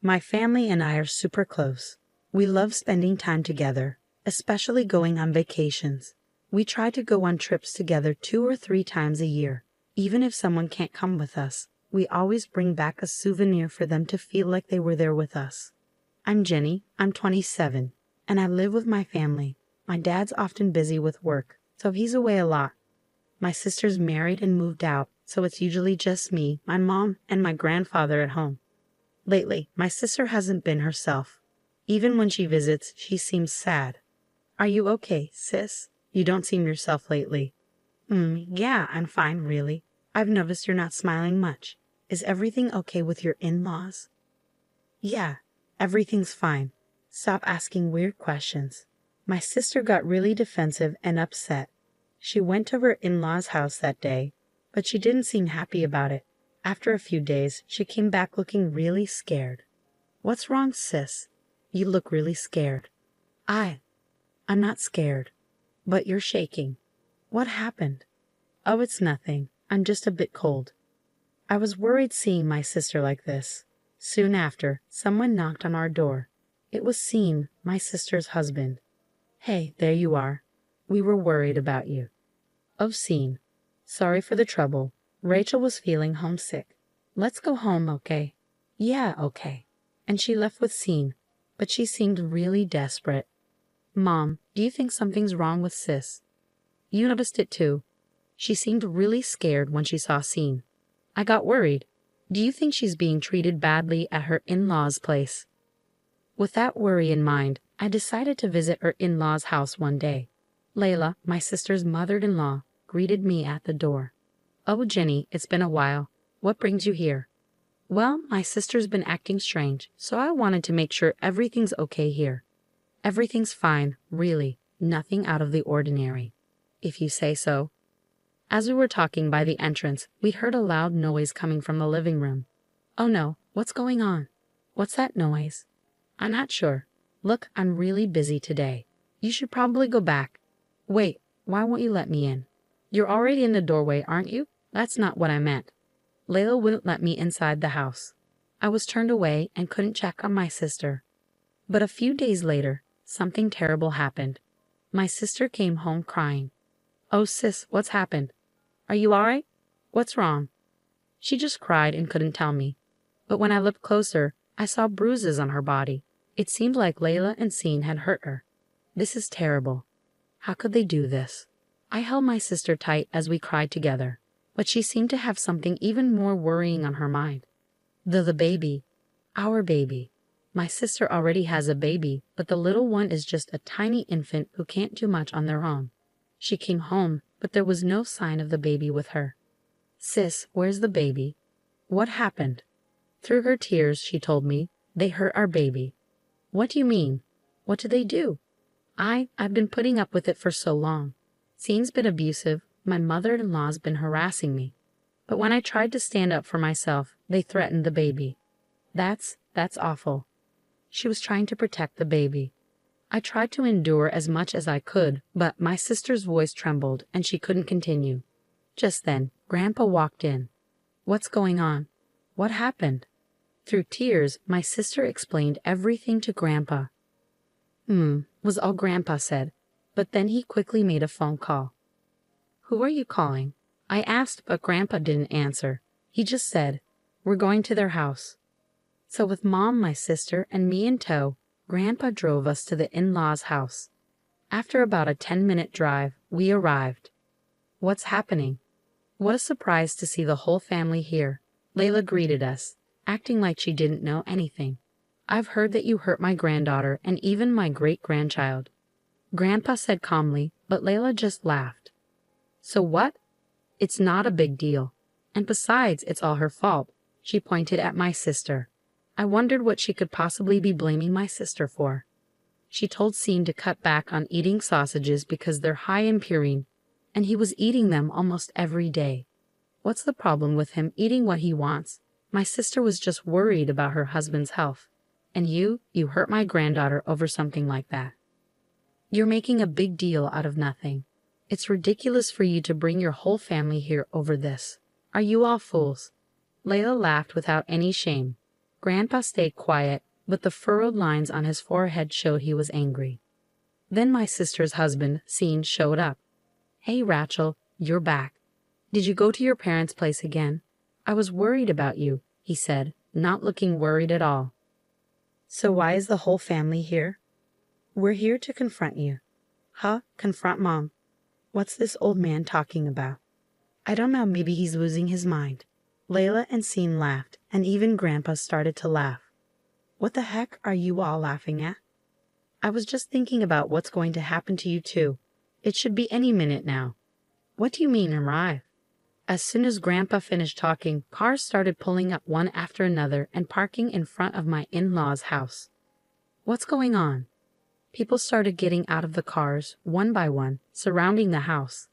My family and I are super close. We love spending time together, especially going on vacations. We try to go on trips together 2 or 3 times a year. Even if someone can't come with us, we always bring back a souvenir for them to feel like they were there with us. I'm Jenny, I'm 27, and I live with my family. My dad's often busy with work, so he's away a lot. My sister's married and moved out, so it's usually just me, my mom, and my grandfather at home. Lately, my sister hasn't been herself. Even when she visits, she seems sad. Are you okay, sis? You don't seem yourself lately. Yeah, I'm fine, really. I've noticed you're not smiling much. Is everything okay with your in-laws? Yeah, everything's fine. Stop asking weird questions. My sister got really defensive and upset. She went to her in-laws' house that day, but she didn't seem happy about it. After a few days, she came back looking really scared. What's wrong, sis? You look really scared. I'm not scared, but you're shaking. What happened? Oh, it's nothing. I'm just a bit cold. I was worried seeing my sister like this. Soon after, someone knocked on our door. It was Sean, my sister's husband. Hey, there you are. We were worried about you. Oh, Sean. Sorry for the trouble. Rachel was feeling homesick. Let's go home, okay? Yeah, okay. And she left with Sean, but she seemed really desperate. Mom, do you think something's wrong with sis? You noticed it too. She seemed really scared when she saw Sean. I got worried. Do you think she's being treated badly at her in-laws' place? With that worry in mind, I decided to visit her in-laws' house one day. Layla, my sister's mother-in-law, greeted me at the door. Oh, Jenny, it's been a while. What brings you here? Well, my sister's been acting strange, so I wanted to make sure everything's okay here. Everything's fine, really. Nothing out of the ordinary. If you say so. As we were talking by the entrance, we heard a loud noise coming from the living room. Oh no, what's going on? What's that noise? I'm not sure. Look, I'm really busy today. You should probably go back. Wait, why won't you let me in? You're already in the doorway, aren't you? That's not what I meant. Layla wouldn't let me inside the house. I was turned away and couldn't check on my sister. But a few days later, something terrible happened. My sister came home crying. Oh, sis, what's happened? Are you all right? What's wrong? She just cried and couldn't tell me. But when I looked closer, I saw bruises on her body. It seemed like Layla and Sean had hurt her. This is terrible. How could they do this? I held my sister tight as we cried together, but she seemed to have something even more worrying on her mind. The baby. Our baby. My sister already has a baby, but the little one is just a tiny infant who can't do much on their own. She came home, but there was no sign of the baby with her. Sis, where's the baby? What happened? Through her tears, she told me, they hurt our baby. What do you mean? What did they do? I've been putting up with it for so long. Sean's been abusive, my mother-in-law's been harassing me. But when I tried to stand up for myself, they threatened the baby. That's awful. She was trying to protect the baby. I tried to endure as much as I could, but my sister's voice trembled and she couldn't continue. Just then, Grandpa walked in. What's going on? What happened? Through tears, my sister explained everything to Grandpa. Was all Grandpa said, but then he quickly made a phone call. Who are you calling? I asked, but Grandpa didn't answer. He just said, we're going to their house. So with Mom, my sister, and me in tow, Grandpa drove us to the in-laws' house. After about a 10-minute drive, we arrived. What's happening? What a surprise to see the whole family here. Layla greeted us, acting like she didn't know anything. I've heard that you hurt my granddaughter and even my great-grandchild. Grandpa said calmly, but Layla just laughed. So what? It's not a big deal. And besides, it's all her fault. She pointed at my sister. I wondered what she could possibly be blaming my sister for. She told Sean to cut back on eating sausages because they're high in purine, and he was eating them almost every day. What's the problem with him eating what he wants? My sister was just worried about her husband's health. And you hurt my granddaughter over something like that. You're making a big deal out of nothing. It's ridiculous for you to bring your whole family here over this. Are you all fools? Layla laughed without any shame. Grandpa stayed quiet, but the furrowed lines on his forehead showed he was angry. Then my sister's husband, Sean, showed up. "Hey, Rachel, you're back. Did you go to your parents' place again? I was worried about you," he said, not looking worried at all. "So why is the whole family here?" "We're here to confront you." "Huh? Confront Mom? What's this old man talking about?" "I don't know, maybe he's losing his mind." Layla and Sean laughed, and even Grandpa started to laugh. "What the heck are you all laughing at?" "I was just thinking about what's going to happen to you too. It should be any minute now." "What do you mean, arrive?" As soon as Grandpa finished talking, cars started pulling up one after another and parking in front of my in-laws' house. "What's going on?" People started getting out of the cars, one by one, surrounding the house.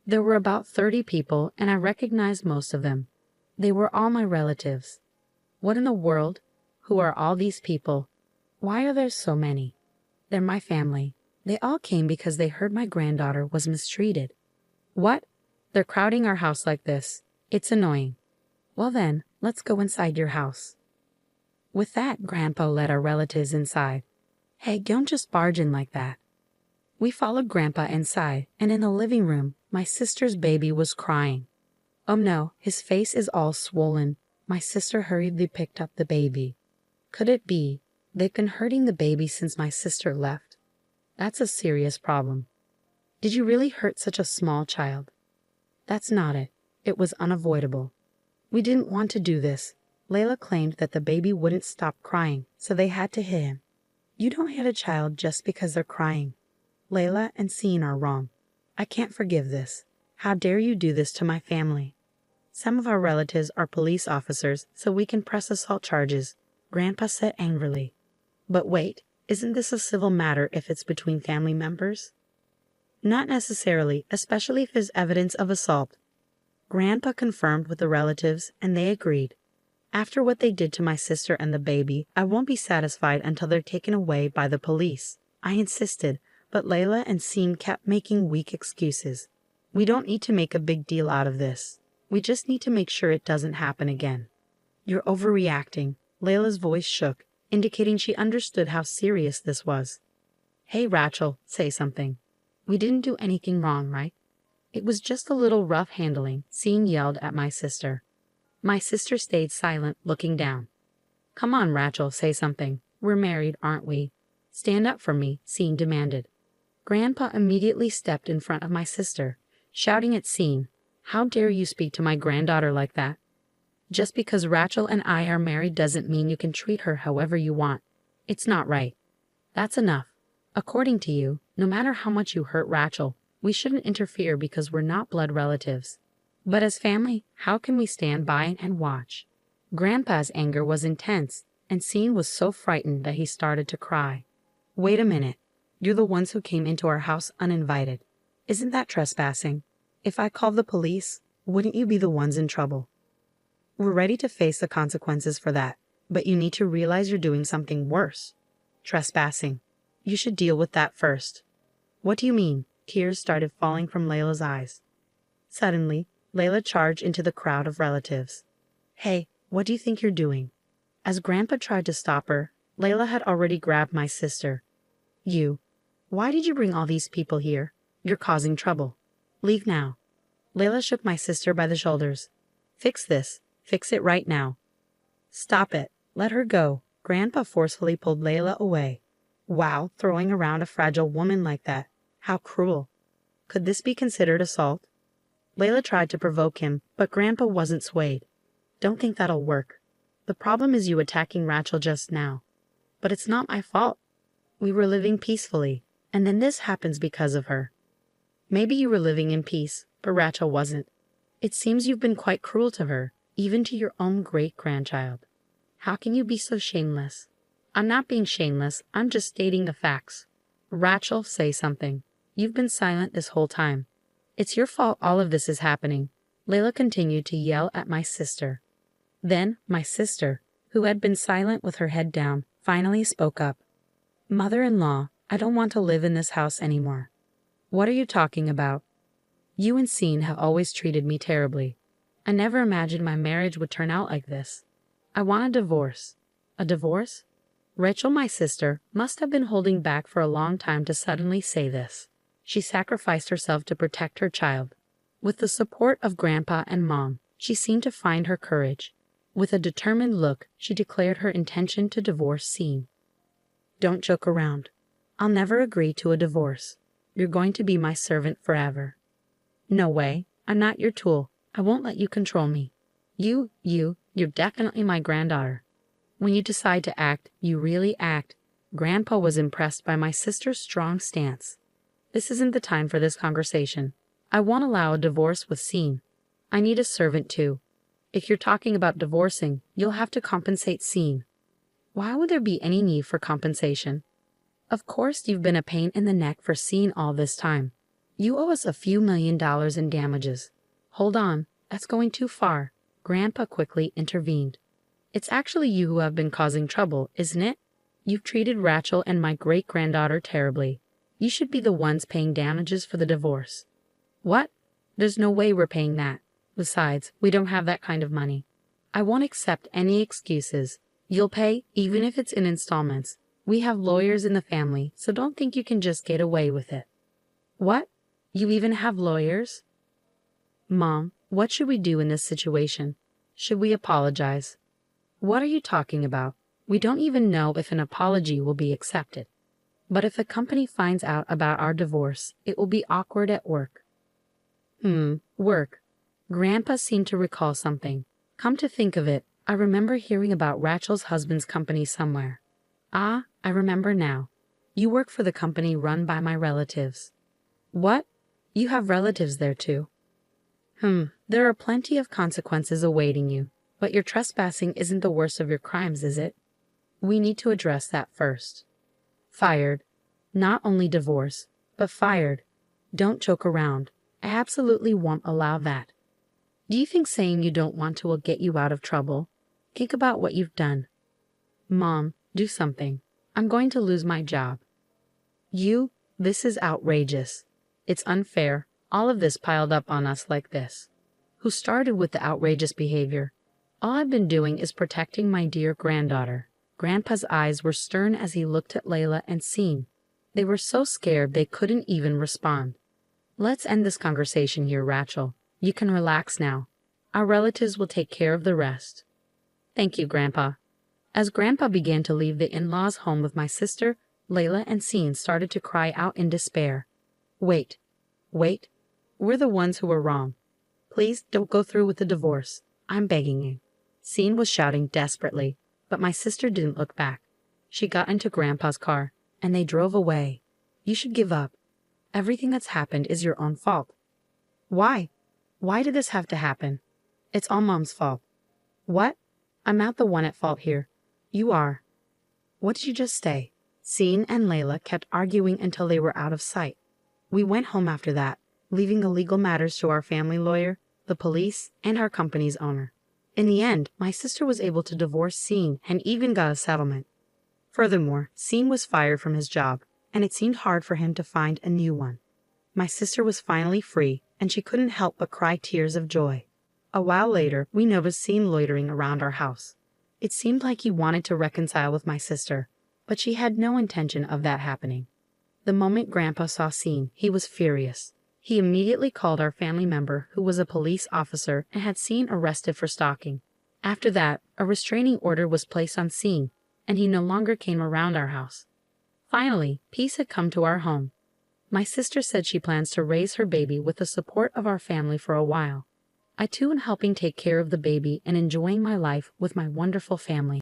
There were about 30 people, and I recognized most of them. They were all my relatives. What in the world? Who are all these people? Why are there so many? They're my family. They all came because they heard my granddaughter was mistreated. What? They're crowding our house like this. It's annoying. Well then, let's go inside your house. With that, Grandpa led our relatives inside. Hey, don't just barge in like that. We followed Grandpa inside, and in the living room, my sister's baby was crying. Oh no, his face is all swollen. My sister hurriedly picked up the baby. Could it be? They've been hurting the baby since my sister left. That's a serious problem. Did you really hurt such a small child? That's not it. It was unavoidable. We didn't want to do this. Layla claimed that the baby wouldn't stop crying, so they had to hit him. You don't hit a child just because they're crying. Layla and Sean are wrong. I can't forgive this. How dare you do this to my family? Some of our relatives are police officers, so we can press assault charges, Grandpa said angrily. But wait, isn't this a civil matter if it's between family members? Not necessarily, especially if there's evidence of assault. Grandpa confirmed with the relatives, and they agreed. After what they did to my sister and the baby, I won't be satisfied until they're taken away by the police. I insisted, but Layla and Sean kept making weak excuses. We don't need to make a big deal out of this. We just need to make sure it doesn't happen again. You're overreacting. Layla's voice shook, indicating she understood how serious this was. Hey, Rachel, say something. We didn't do anything wrong, right? It was just a little rough handling, Sean yelled at my sister. My sister stayed silent, looking down. Come on, Rachel, say something. We're married, aren't we? Stand up for me, Sean demanded. Grandpa immediately stepped in front of my sister, shouting at Sean, How dare you speak to my granddaughter like that? Just because Rachel and I are married doesn't mean you can treat her however you want. It's not right. That's enough. According to you, no matter how much you hurt Rachel, we shouldn't interfere because we're not blood relatives. But as family, how can we stand by and watch? Grandpa's anger was intense, and Sean was so frightened that he started to cry. Wait a minute. You're the ones who came into our house uninvited. Isn't that trespassing? If I called the police, wouldn't you be the ones in trouble? We're ready to face the consequences for that, but you need to realize you're doing something worse. Trespassing. You should deal with that first. What do you mean? Tears started falling from Layla's eyes. Suddenly, Layla charged into the crowd of relatives. Hey, what do you think you're doing? As Grandpa tried to stop her, Layla had already grabbed my sister. You. Why did you bring all these people here? You're causing trouble. Leave now. Layla shook my sister by the shoulders. Fix this. Fix it right now. Stop it. Let her go. Grandpa forcefully pulled Layla away. Wow, throwing around a fragile woman like that. How cruel. Could this be considered assault? Layla tried to provoke him, but Grandpa wasn't swayed. Don't think that'll work. The problem is you attacking Rachel just now. But it's not my fault. We were living peacefully, and then this happens because of her. Maybe you were living in peace, but Rachel wasn't. It seems you've been quite cruel to her, even to your own great-grandchild. How can you be so shameless? I'm not being shameless, I'm just stating the facts. Rachel, say something. You've been silent this whole time. It's your fault all of this is happening. Layla continued to yell at my sister. Then, my sister, who had been silent with her head down, finally spoke up. Mother-in-law, I don't want to live in this house anymore. What are you talking about? You and Sean have always treated me terribly. I never imagined my marriage would turn out like this. I want a divorce. A divorce? Rachel, my sister, must have been holding back for a long time to suddenly say this. She sacrificed herself to protect her child. With the support of Grandpa and Mom, she seemed to find her courage. With a determined look, she declared her intention to divorce Scene. Don't joke around. I'll never agree to a divorce. You're going to be my servant forever. No way. I'm not your tool. I won't let you control me. You're definitely my granddaughter. When you decide to act, you really act. Grandpa was impressed by my sister's strong stance. This isn't the time for this conversation. I won't allow a divorce with Scene. I need a servant too. If you're talking about divorcing, you'll have to compensate Scene. Why would there be any need for compensation? Of course you've been a pain in the neck for Scene all this time. You owe us a few $1,000,000 in damages. Hold on, that's going too far. Grandpa quickly intervened. It's actually you who have been causing trouble, isn't it? You've treated Rachel and my great-granddaughter terribly. You should be the ones paying damages for the divorce. What? There's no way we're paying that. Besides, we don't have that kind of money. I won't accept any excuses. You'll pay, even if it's in installments. We have lawyers in the family, so don't think you can just get away with it. What? You even have lawyers? Mom, what should we do in this situation? Should we apologize? What are you talking about? We don't even know if an apology will be accepted. But if the company finds out about our divorce, it will be awkward at work. Work. Grandpa seemed to recall something. Come to think of it, I remember hearing about Rachel's husband's company somewhere. Ah, I remember now. You work for the company run by my relatives. What? You have relatives there too? There are plenty of consequences awaiting you, but your trespassing isn't the worst of your crimes, is it? We need to address that first. Fired. Not only divorce, but fired. Don't joke around. I absolutely won't allow that. Do you think saying you don't want to will get you out of trouble? Think about what you've done. Mom, do something. I'm going to lose my job. This is outrageous. It's unfair, all of this piled up on us like this. Who started with the outrageous behavior? All I've been doing is protecting my dear granddaughter. Grandpa's eyes were stern as he looked at Layla and Scene. They were so scared they couldn't even respond. Let's end this conversation here, Rachel. You can relax now. Our relatives will take care of the rest. Thank you, Grandpa. As Grandpa began to leave the in-laws' home with my sister, Layla and Scene started to cry out in despair. Wait. We're the ones who were wrong. Please don't go through with the divorce. I'm begging you. Scene was shouting desperately, but my sister didn't look back. She got into Grandpa's car, and they drove away. You should give up. Everything that's happened is your own fault. Why? Why did this have to happen? It's all Mom's fault. What? I'm not the one at fault here. You are. What did you just say? Scene and Layla kept arguing until they were out of sight. We went home after that, leaving the legal matters to our family lawyer, the police, and our company's owner. In the end, my sister was able to divorce Scene and even got a settlement. Furthermore, Scene was fired from his job, and it seemed hard for him to find a new one. My sister was finally free, and she couldn't help but cry tears of joy. A while later, we noticed Scene loitering around our house. It seemed like he wanted to reconcile with my sister, but she had no intention of that happening. The moment Grandpa saw Scene, he was furious. He immediately called our family member, who was a police officer and had Scene arrested for stalking. After that, a restraining order was placed on Scene, and he no longer came around our house. Finally, peace had come to our home. My sister said she plans to raise her baby with the support of our family for a while. I too am helping take care of the baby and enjoying my life with my wonderful family.